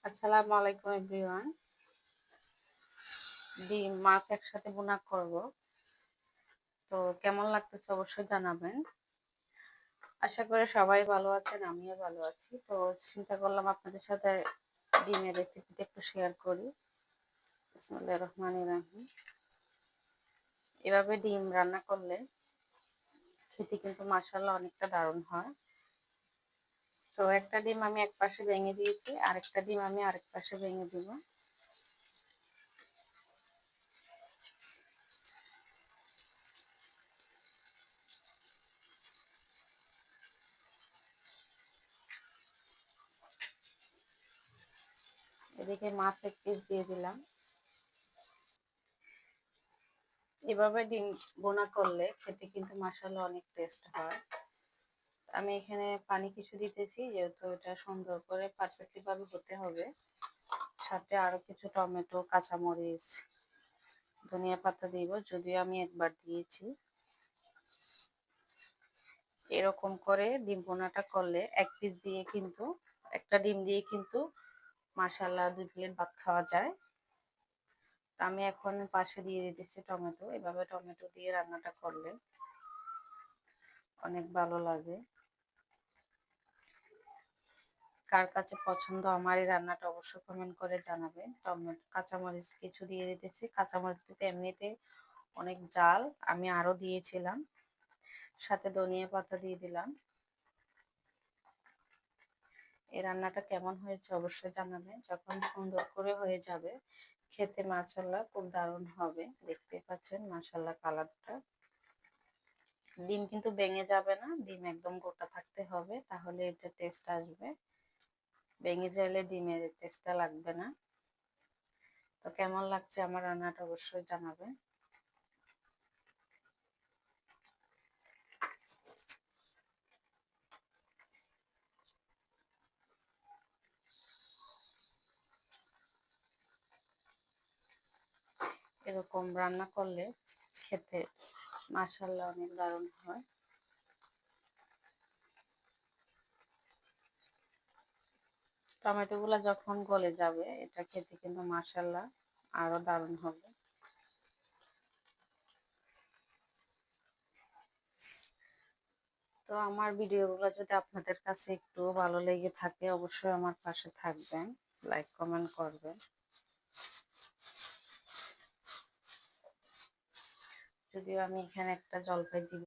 আসসালামু আলাইকুম এভরিওয়ান। ডিম মাছ একসাথে ভুনা করব। তো কেমন লাগতেছে অবশ্যই জানাবেন। আশা করি সবাই ভালো আছেন, আমিও ভালো আছি। তো চিন্তা করলাম আপনাদের সাথে ডিমের রেসিপিটা একটু শেয়ার করি। বিসমিল্লাহির রহমানির রহিম। এভাবে ডিম রান্না করলে খেতে কিন্তু মাশাআল্লাহ অনেকটা দারুণ হয়। তো একটা ডিম আমি এক পাশে ভেঙে দিয়েছি, আরেকটা ডিম আমি আরেক পাশে ভেঙে দিব। এদিকে মাছ এক পিস দিয়ে দিলাম। এভাবে ডিম ভুনা করলে খেতে কিন্তু মাশাআল্লাহ অনেক টেস্ট হয়। আমি এখানে পানি কিছু দিতেছি, যেহেতু এটা সুন্দর করে পারফেক্টলি ভাবে হতে হবে। সাথে আরো কিছু টমেটো, কাঁচামরিচ, ধনিয়া পাতা দিব, যদিও আমি একবার দিয়েছি। এরকম করে ডিম ভুনাটা করলে একটা ডিম দিয়ে কিন্তু মাশাআল্লাহ 2 প্লেট ভাত খাওয়া যায়। তো আমি এখন পাশে দিয়ে দিতেছি টমেটো। এভাবে টমেটো দিয়ে রান্নাটা করলে অনেক ভালো লাগে। কার কাছে পছন্দ আমার এই রান্নাটা অবশ্যই কমেন্ট করে জানাবেন। টমেটো, কাঁচামরিচ কিছু দিয়ে দিতেছি। কাঁচামরিচ দিতে এমনিতে অনেক ঝাল, আমি আরো দিয়েছিলাম। সাথে ধনিয়া পাতা দিয়ে দিলাম। এই রান্নাটা কেমন হয়েছে অবশ্যই জানাবেন। যখন সুন্দর করে হয়ে যাবে খেতে মাশাআল্লাহ খুব দারুণ হবে। দেখতে পাচ্ছেন মাশাআল্লাহ কালারটা। ডিম কিন্তু ভেঙে যাবে না, ডিম একদম গোটা থাকতে হবে, তাহলে এটা টেস্ট আসবে। ভেঙে যাইলে ডিমের টেস্টটা লাগবে না। তো কেমন লাগছে আমার রান্নাটা অবশ্যই জানাবেন। এরকম রান্না করলে খেতে মাশাআল্লাহ অনেক দারুণ হয়। টমেটো গুলা যখন গলে যাবে এটা খেতে কিন্তু মাশাআল্লাহ আরো দারুণ হবে। তো আমার ভিডিওগুলো যদি আপনাদের কাছে একটু ভালো লেগে থাকে অবশ্যই আমার পাশে থাকবেন, লাইক কমেন্ট করবেন। যদিও আমি এখানে একটা জলপাই দিব।